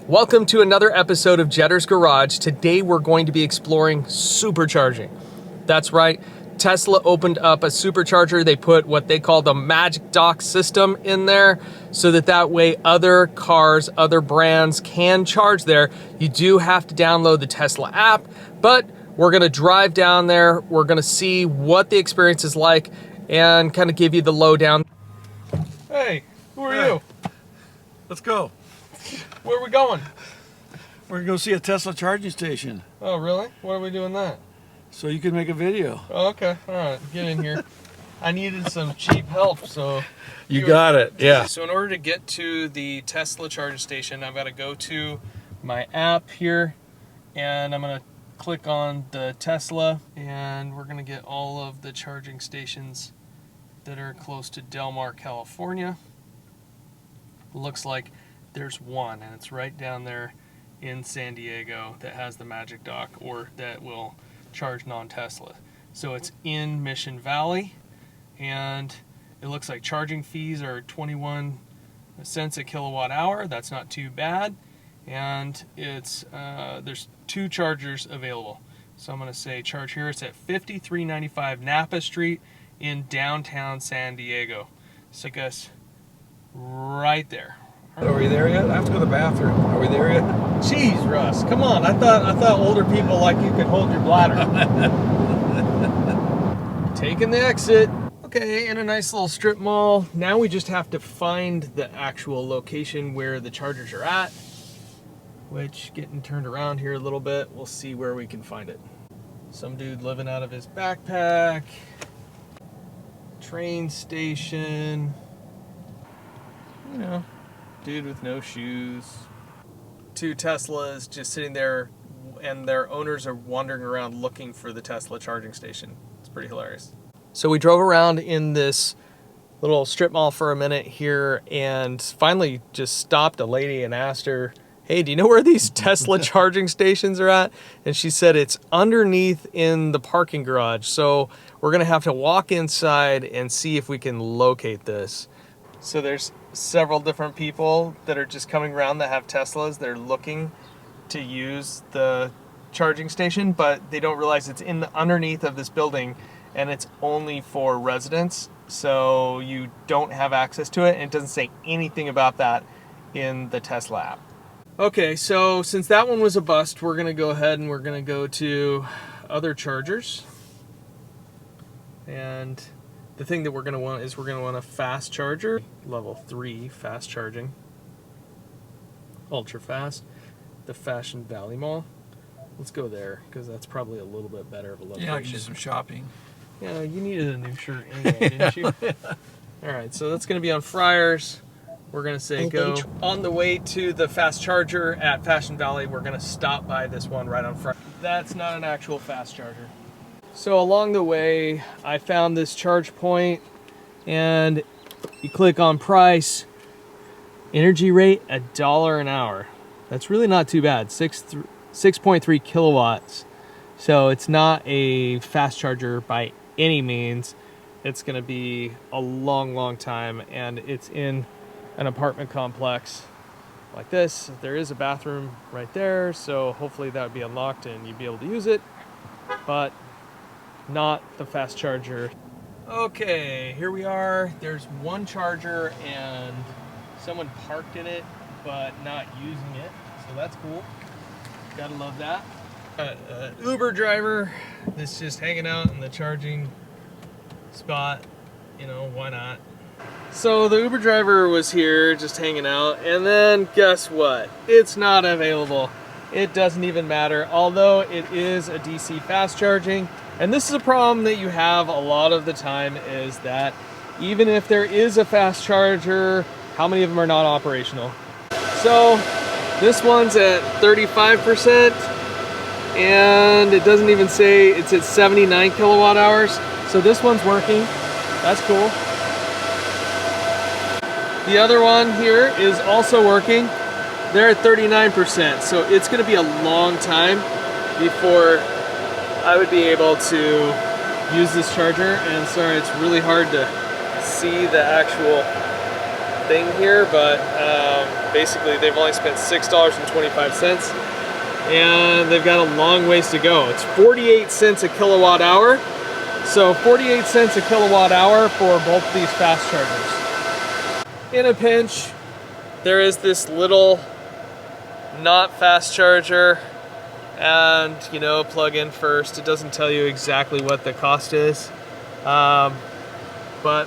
Welcome to another episode of Jetter's Garage. Today we're going to be exploring supercharging. That's right, Tesla opened up a supercharger. They put what they call the Magic Dock system in there so that way other cars, other brands can charge there. You do have to download the Tesla app, but we're gonna drive down there. We're gonna see what the experience is like and kind of give you the lowdown. Hey, who are you? Let's go. Where are we going? We're going to go see a Tesla charging station. Oh, really? Why are we doing that? So you can make a video. Oh, okay. All right. Get in here. I needed some cheap help, so... You got it. Yeah. So in order to get to the Tesla charging station, I've got to go to my app here, and I'm going to click on the Tesla, and we're going to get all of the charging stations that are close to Del Mar, California. Looks like there's one, and it's right down there in San Diego that has the Magic Dock, or that will charge non-Tesla. So it's in Mission Valley, and it looks like charging fees are 21 cents a kilowatt hour. That's not too bad, and it's there's two chargers available. So I'm going to say charge here. It's at 5395 Napa Street in downtown San Diego. So I guess right there. Are we there yet? I have to go to the bathroom. Are we there yet? Jeez, Russ, come on. I thought older people like you could hold your bladder. Taking the exit. Okay, in a nice little strip mall. Now we just have to find the actual location where the chargers are at, which, getting turned around here a little bit, we'll see where we can find it. Some dude living out of his backpack. Train station. You know, dude with no shoes. Two Teslas just sitting there, and their owners are wandering around looking for the Tesla charging station. It's pretty hilarious. So we drove around in this little strip mall for a minute here, and finally just stopped a lady and asked her, hey, do you know where these Tesla charging stations are at? And she said it's underneath in the parking garage. So we're gonna have to walk inside and see if we can locate this. So there's several different people that are just coming around that have Teslas. They're looking to use the charging station, but they don't realize it's in the underneath of this building, and it's only for residents. So you don't have access to it, and it doesn't say anything about that in the Tesla app. Okay, so since that one was a bust, we're gonna go ahead and we're gonna go to other chargers. And the thing that we're going to want is we're going to want a fast charger, level 3 fast charging, ultra fast, the Fashion Valley Mall. Let's go there because that's probably a little bit better of a location. Yeah, I can do some shopping. Yeah, you needed a new shirt anyway, didn't you? All right, so that's going to be on Friars. We're going to say go. On the way to the fast charger at Fashion Valley, we're going to stop by this one right on Friars. That's not an actual fast charger. So along the way, I found this charge point, and you click on price, energy rate, $1 an hour. That's really not too bad, 6.3 kilowatts. So it's not a fast charger by any means. It's gonna be a long, long time, and it's in an apartment complex like this. There is a bathroom right there, so hopefully that would be unlocked and you'd be able to use it, but not the fast charger. Okay, here we are. There's one charger and someone parked in it but not using it, so that's cool. Gotta love that. Uber driver that's just hanging out in the charging spot, you know, why not? So the Uber driver was here just hanging out, and then guess what? It's not available. It doesn't even matter, although it is a DC fast charging. And this is a problem that you have a lot of the time, is that even if there is a fast charger, how many of them are not operational? So this one's at 35%, and it doesn't even say it's at 79 kilowatt hours. So this one's working, that's cool. The other one here is also working. They're at 39%, so it's gonna be a long time before I would be able to use this charger. And sorry, it's really hard to see the actual thing here, but basically they've only spent $6.25, and they've got a long ways to go. It's 48 cents a kilowatt hour. So 48 cents a kilowatt hour for both these fast chargers. In a pinch, there is this little not fast charger, and you know, plug in first. It doesn't tell you exactly what the cost is, but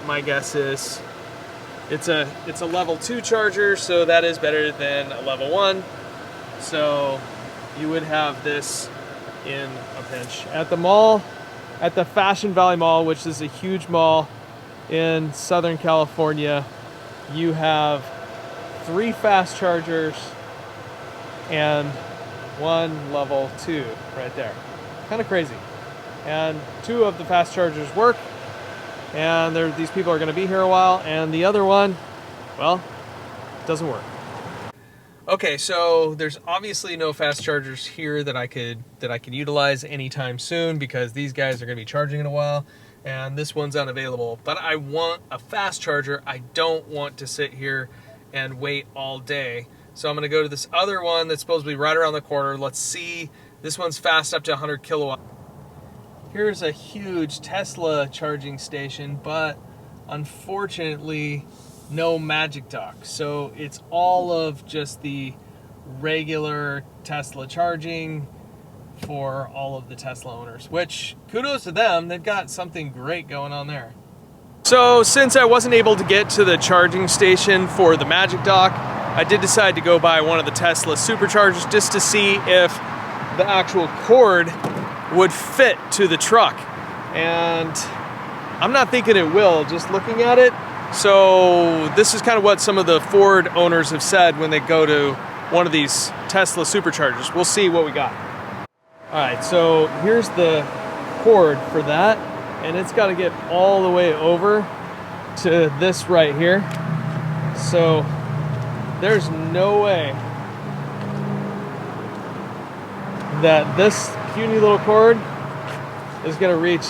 my guess is it's a level 2 charger, so that is better than a level 1. So you would have this in a pinch. At the mall, at the Fashion Valley Mall, which is a huge mall in Southern California, you have 3 fast chargers and 1 level 2 right there. Kind of crazy. And 2 of the fast chargers work, and these people are going to be here a while, and the other one, well, doesn't work. Okay, so there's obviously no fast chargers here that I could utilize anytime soon, because these guys are going to be charging in a while, and this one's unavailable. But I want a fast charger. I don't want to sit here and wait all day. So I'm going to go to this other one that's supposed to be right around the corner. Let's see. This one's fast up to 100 kilowatt. Here's a huge Tesla charging station, but unfortunately no magic dock. So it's all of just the regular Tesla charging for all of the Tesla owners, which kudos to them. They've got something great going on there. So since I wasn't able to get to the charging station for the magic dock, I did decide to go buy one of the Tesla superchargers just to see if the actual cord would fit to the truck. And I'm not thinking it will, just looking at it. So this is kind of what some of the Ford owners have said when they go to one of these Tesla superchargers. We'll see what we got. All right, so here's the cord for that, and it's got to get all the way over to this right here. So there's no way that this puny little cord is going to reach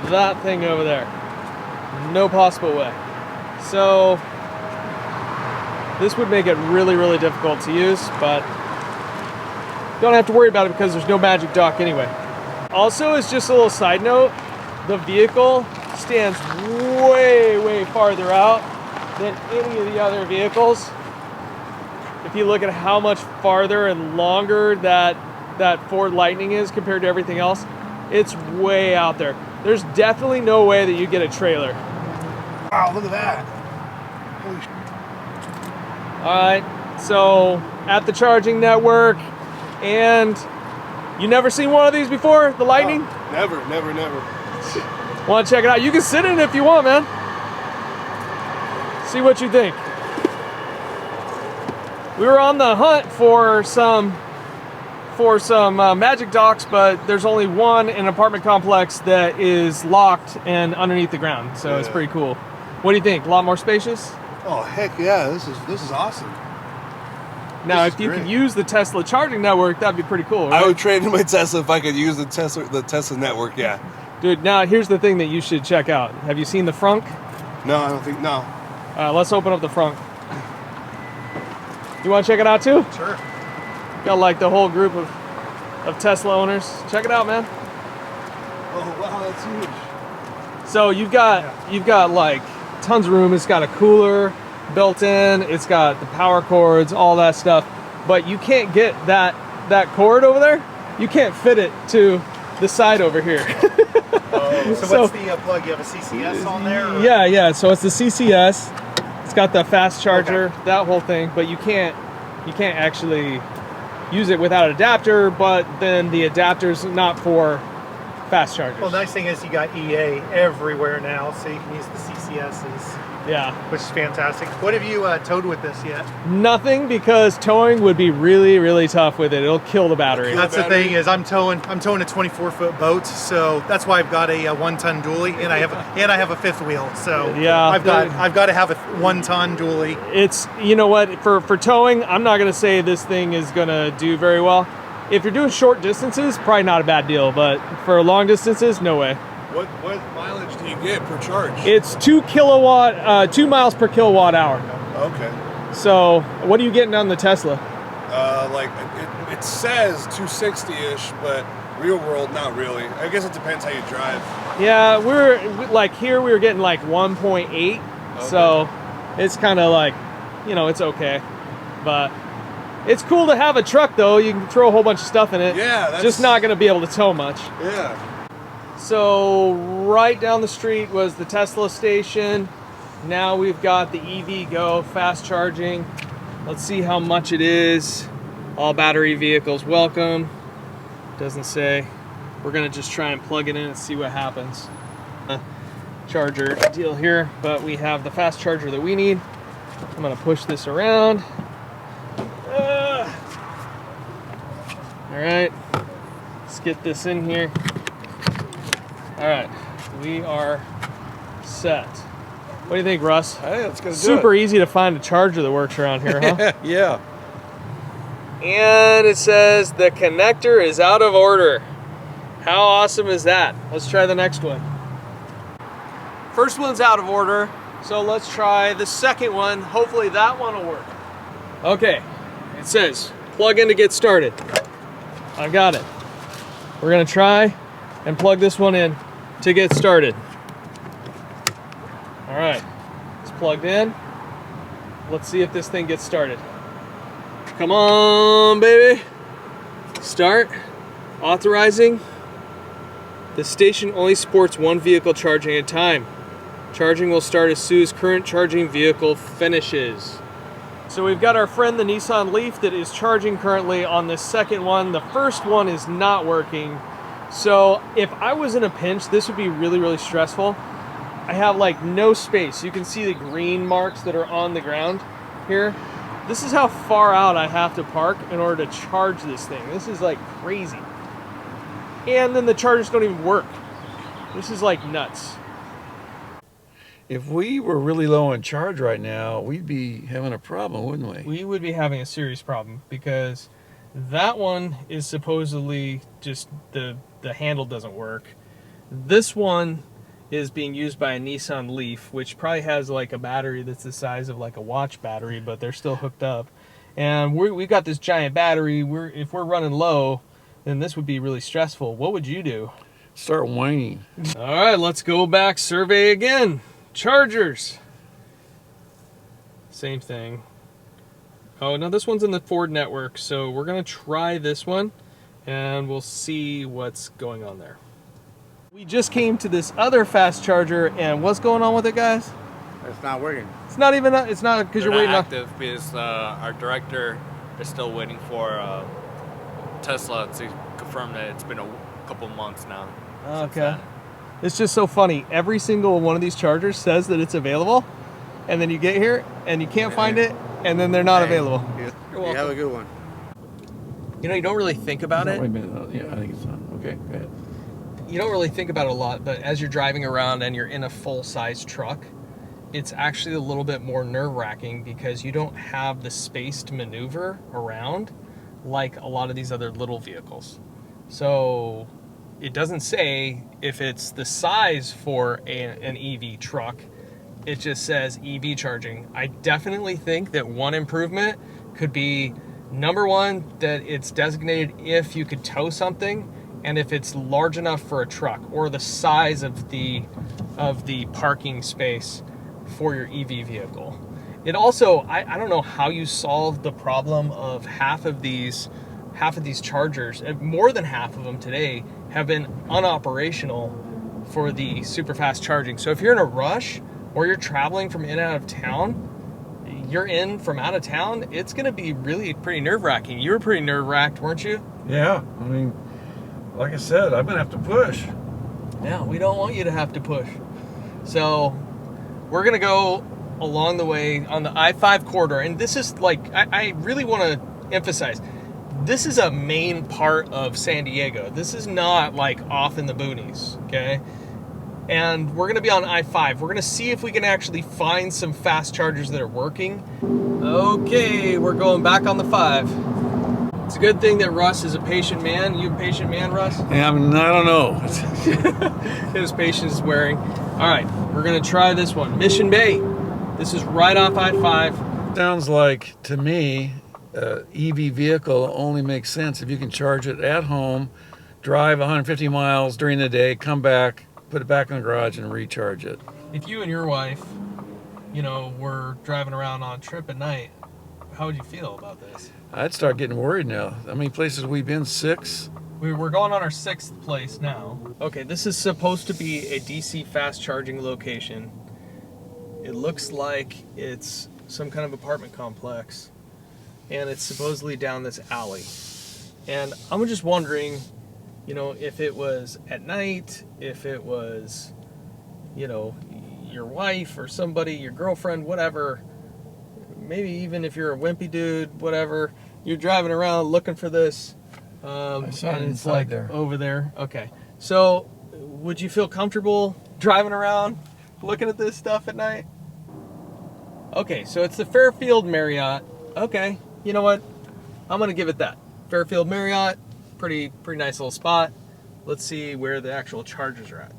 that thing over there. No possible way. So this would make it really, really difficult to use, but don't have to worry about it because there's no magic dock anyway. Also, as just a little side note, the vehicle stands way, way farther out than any of the other vehicles. If you look at how much farther and longer that Ford Lightning is compared to everything else, it's way out there. There's definitely no way that you get a trailer. Wow, look at that. Holy shit. All right, so at the charging network, and you never seen one of these before, the Lightning? Oh, never. Want to check it out? You can sit in it if you want, man. See what you think. We were on the hunt for some magic docks, but there's only one in an apartment complex that is locked and underneath the ground, so It's pretty cool. What do you think? A lot more spacious? Oh heck yeah! This is awesome. Now, if you could use the Tesla charging network, that'd be pretty cool, right? I would trade in my Tesla if I could use the Tesla network. Yeah. Dude, now here's the thing that you should check out. Have you seen the frunk? No, I don't think. No. Let's open up the frunk. You want to check it out too? Sure. Got like the whole group of Tesla owners. Check it out, man. Oh wow, that's huge. So you've got like tons of room. It's got a cooler built in. It's got the power cords, all that stuff. But you can't get that cord over there. You can't fit it to the side over here. So what's the plug? You have a CCS on there? Or? Yeah. So it's the CCS. It's got the fast charger, that whole thing. But you can't actually use it without an adapter. But then the adapter's not for fast chargers. Well, the nice thing is you got EA everywhere now, so you can use the CCSs. Yeah. Which is fantastic. What have you towed with this yet? Nothing, because towing would be really, really tough with it. It'll kill the battery. That's the thing is I'm towing a 24-foot boat, so that's why I've got a 1-ton dually, and I have a fifth wheel. So yeah, I've got to have a 1-ton dually. It's, you know what, for towing, I'm not gonna say this thing is gonna do very well. If you're doing short distances, probably not a bad deal, but for long distances, no way. What do you get per charge? It's 2 miles per kilowatt hour. Okay. So, what are you getting on the Tesla? Like it says 260-ish, but real world, not really. I guess it depends how you drive. Yeah, like here we were getting like 1.8, okay. So it's kind of like, you know, it's okay. But it's cool to have a truck though. You can throw a whole bunch of stuff in it. Yeah, that's just not going to be able to tow much. Yeah. So right down the street was the Tesla station. Now we've got the EV Go fast charging. Let's see how much it is. All battery vehicles welcome. Doesn't say. We're gonna just try and plug it in and see what happens. Charger deal here, but we have the fast charger that we need. I'm gonna push this around. All right, let's get this in here. All right, we are set. What do you think, Russ? Hey, it's gonna do Super easy to find a charger that works around here, huh? Yeah. And it says the connector is out of order. How awesome is that? Let's try the next one. First one's out of order, so let's try the second one. Hopefully that one will work. Okay, it says plug in to get started. I got it. We're gonna try and plug this one in to get started. All right, it's plugged in. Let's see if this thing gets started. Come on, baby. Start. Authorizing. The station only supports one vehicle charging at a time. Charging will start as soon as current charging vehicle finishes. So we've got our friend the Nissan Leaf that is charging currently on the second one. The first one is not working. So if I was in a pinch, this would be really, really stressful. I have like no space. You can see the green marks that are on the ground here. This is how far out I have to park in order to charge this thing. This is like crazy. And then the chargers don't even work. This is like nuts. If we were really low on charge right now, we'd be having a problem, wouldn't we? We would be having a serious problem because that one is supposedly just the handle doesn't work. This one is being used by a Nissan Leaf, which probably has like a battery that's the size of like a watch battery, but they're still hooked up. And we've got this giant battery. If we're running low, then this would be really stressful. What would you do? Start whining. All right, let's go back, survey again. Chargers. Same thing. Oh, no, this one's in the Ford network, so we're gonna try this one and we'll see what's going on there. We just came to this other fast charger, and what's going on with it, guys? It's not working. It's not even, it's not because you're waiting on. Active because our director is still waiting for Tesla to confirm that it's been a couple months now. Okay. It's just so funny. Every single one of these chargers says that it's available, and then you get here and you can't find it, and then they're not available. You have a good one. You know, you don't really think about it. Wait a minute. Yeah, I think it's on. Okay, go ahead. You don't really think about it a lot, but as you're driving around and you're in a full-size truck, it's actually a little bit more nerve-wracking because you don't have the space to maneuver around like a lot of these other little vehicles. So it doesn't say if it's the size for an EV truck, it just says EV charging. I definitely think that one improvement could be, number one, that it's designated if you could tow something, and if it's large enough for a truck, or the size of the parking space for your EV vehicle. It also, I don't know how you solve the problem of half of these chargers, more than half of them today, have been unoperational for the super fast charging. So if you're in a rush or you're traveling from in and out of town, you're in from out of town, it's gonna be really pretty nerve-wracking. You were pretty nerve-wracked, weren't you? Yeah, I mean, like I said, I'm gonna have to push. Yeah, we don't want you to have to push. So we're gonna go along the way on the I-5 corridor, and this is like, I really wanna emphasize, this is a main part of San Diego. This is not like off in the boonies, okay? And we're gonna be on I-5. We're gonna see if we can actually find some fast chargers that are working. Okay, we're going back on the 5. It's a good thing that Russ is a patient man. You a patient man, Russ? Yeah, I mean, I don't know. His patience is wearing. All right, we're gonna try this one. Mission Bay. This is right off I-5. Sounds like, to me, EV vehicle only makes sense if you can charge it at home, drive 150 miles during the day, come back, put it back in the garage and recharge it. If you and your wife, you know, were driving around on a trip at night, how would you feel about this? I'd start getting worried now. How many places we've been? 6? We're going on our 6th place now. Okay, this is supposed to be a DC fast charging location. It looks like it's some kind of apartment complex, and it's supposedly down this alley. And I'm just wondering, you know, if it was at night, if it was, you know, your wife or somebody, your girlfriend, whatever, maybe even if you're a wimpy dude, whatever, you're driving around looking for this, I saw it and it's inside like there. over there. Okay, so would you feel comfortable driving around looking at this stuff at night? Okay, so it's the Fairfield Marriott. Okay, you know what? I'm gonna give it that. Fairfield Marriott, pretty nice little spot. Let's see where the actual chargers are at.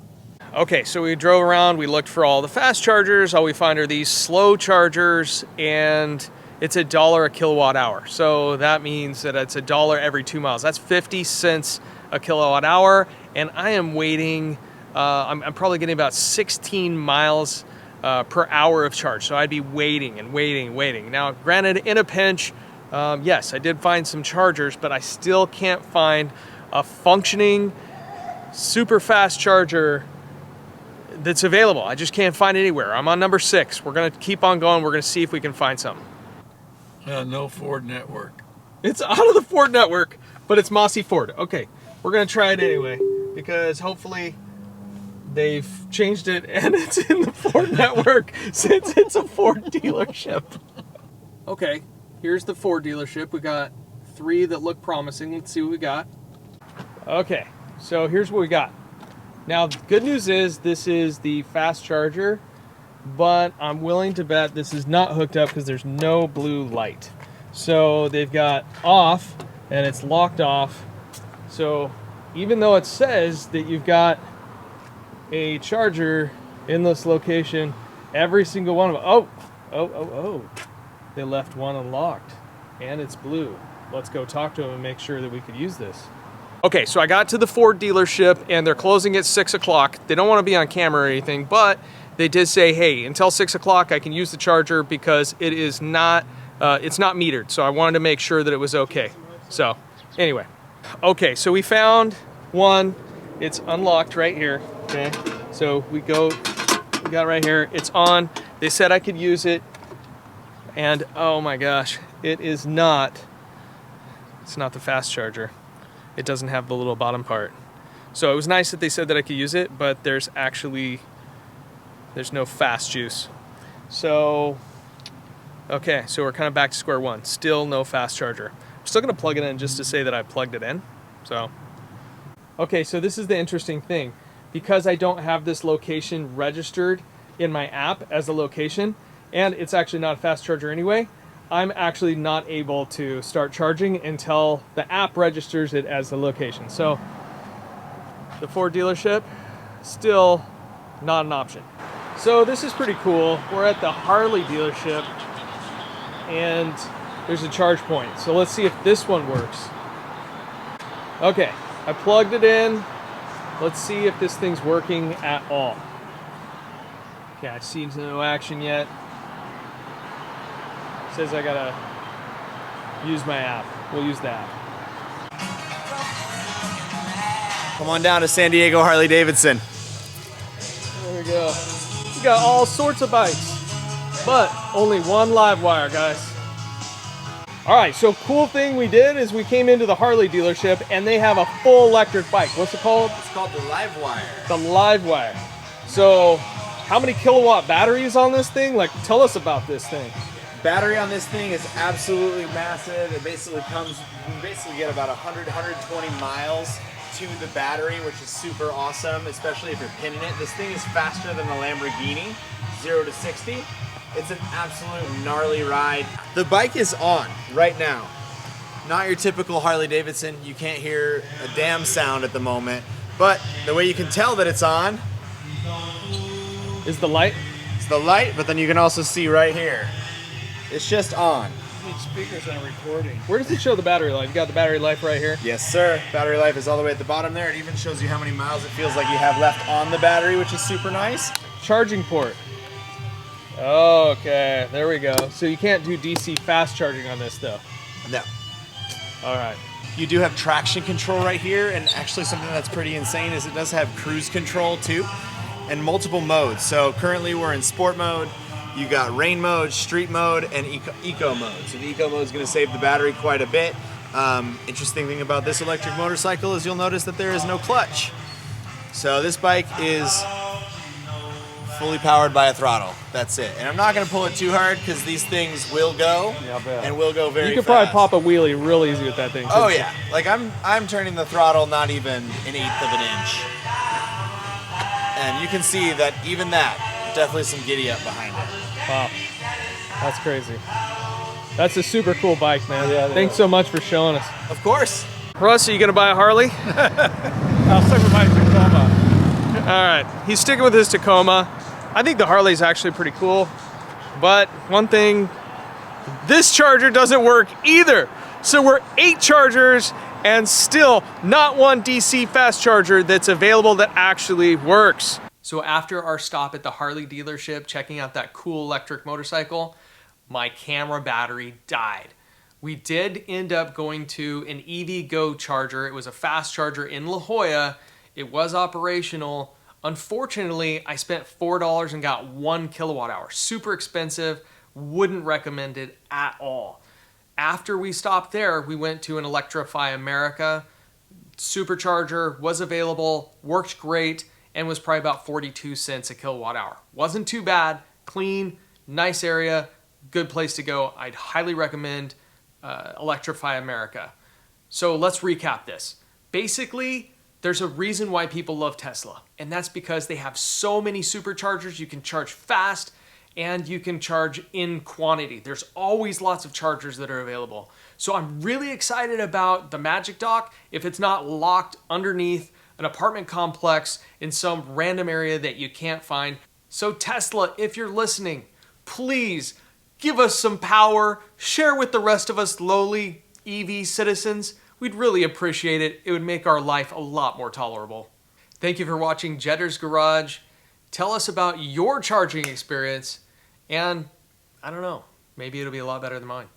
Okay, so we drove around, we looked for all the fast chargers. All we find are these slow chargers, and it's $1 a kilowatt hour. So that means that it's $1 every 2 miles. That's 50 cents a kilowatt hour, and I am waiting, I'm probably getting about 16 miles per hour of charge. So I'd be waiting and waiting and waiting. Now, granted, in a pinch, yes, I did find some chargers, but I still can't find a functioning, super fast charger that's available. I just can't find it anywhere. I'm on number 6. We're gonna keep on going. We're gonna see if we can find something. No Ford network. It's out of the Ford network, but it's Mossy Ford. Okay, we're gonna try it anyway, because hopefully they've changed it and it's in the Ford network since it's a Ford dealership. Okay, here's the Ford dealership. We got 3 that look promising. Let's see what we got. Okay, so here's what we got. Now, the good news is this is the fast charger, but I'm willing to bet this is not hooked up because there's no blue light. So they've got off and it's locked off. So even though it says that you've got a charger in this location, every single one of them, oh, they left one unlocked and it's blue. Let's go talk to them and make sure that we could use this. Okay, so I got to the Ford dealership and they're closing at 6 o'clock. They don't want to be on camera or anything, but they did say, hey, until 6 o'clock I can use the charger because it is not, it's not metered. So I wanted to make sure that it was okay. So anyway, okay, so we found one. It's unlocked right here, okay? So we got it right here. It's on. They said I could use it. And oh my gosh, it's not the fast charger. It doesn't have the little bottom part. So it was nice that they said that I could use it, but there's no fast juice. So, okay, so we're kind of back to square one. Still no fast charger. I'm still gonna plug it in just to say that I plugged it in, so. Okay, so this is the interesting thing. Because I don't have this location registered in my app as a location, and it's actually not a fast charger anyway, I'm actually not able to start charging until the app registers it as the location. So the Ford dealership, still not an option. So this is pretty cool. We're at the Harley dealership and there's a charge point. So let's see if this one works. Okay, I plugged it in. Let's see if this thing's working at all. Okay, I see no action yet. Says I gotta use my app. We'll use the app. Come on down to San Diego Harley Davidson. There we go. We got all sorts of bikes, but only one Livewire, guys. All right, so cool thing we did is we came into the Harley dealership and they have a full electric bike. What's it called? It's called the Livewire. The Livewire. So how many kilowatt batteries on this thing? Like, tell us about this thing. Battery on this thing is absolutely massive. It basically we basically get about 100, 120 miles to the battery, which is super awesome, especially if you're pinning it. This thing is faster than the Lamborghini, 0 to 60. It's an absolute gnarly ride. The bike is on right now. Not your typical Harley Davidson. You can't hear a damn sound at the moment, but the way you can tell that it's on is the light. It's the light, but then you can also see right here. It's just on. Need speakers on recording. Where does it show the battery life? You got the battery life right here. Yes, sir. Battery life is all the way at the bottom there. It even shows you how many miles it feels like you have left on the battery, which is super nice. Charging port. Okay, there we go. So you can't do DC fast charging on this though. No. All right. You do have traction control right here, and actually something that's pretty insane is it does have cruise control too, and multiple modes. So currently we're in sport mode. You got rain mode, street mode, and eco mode. So the eco mode is going to save the battery quite a bit. Interesting thing about this electric motorcycle is you'll notice that there is no clutch. So this bike is fully powered by a throttle. That's it. And I'm not going to pull it too hard because these things will go, and will go very fast. You could probably pop a wheelie real easy with that thing. Oh yeah, like I'm turning the throttle not even an eighth of an inch, and you can see that even that definitely some giddy up behind it. Wow, that's crazy. That's a super cool bike, man. Yeah, Thanks so much for showing us. Of course. Russ, are you gonna buy a Harley? I'll stick with my Tacoma. All right, he's sticking with his Tacoma. I think the Harley's actually pretty cool, but one thing, this charger doesn't work either. So we're 8 chargers and still not one DC fast charger that's available that actually works. So after our stop at the Harley dealership, checking out that cool electric motorcycle, my camera battery died. We did end up going to an EV Go charger. It was a fast charger in La Jolla. It was operational. Unfortunately, I spent $4 and got 1 kilowatt hour. Super expensive, wouldn't recommend it at all. After we stopped there, we went to an Electrify America. Supercharger was available, worked great, and was probably about 42 cents a kilowatt hour. Wasn't too bad, clean, nice area, good place to go. I'd highly recommend Electrify America. So let's recap this. Basically, there's a reason why people love Tesla, and that's because they have so many superchargers. You can charge fast and you can charge in quantity. There's always lots of chargers that are available. So I'm really excited about the Magic Dock if it's not locked underneath an apartment complex in some random area that you can't find. So Tesla, if you're listening, please give us some power, share with the rest of us lowly EV citizens. We'd really appreciate it. It would make our life a lot more tolerable. Thank you for watching Jetter's Garage. Tell us about your charging experience, and I don't know, maybe it'll be a lot better than mine.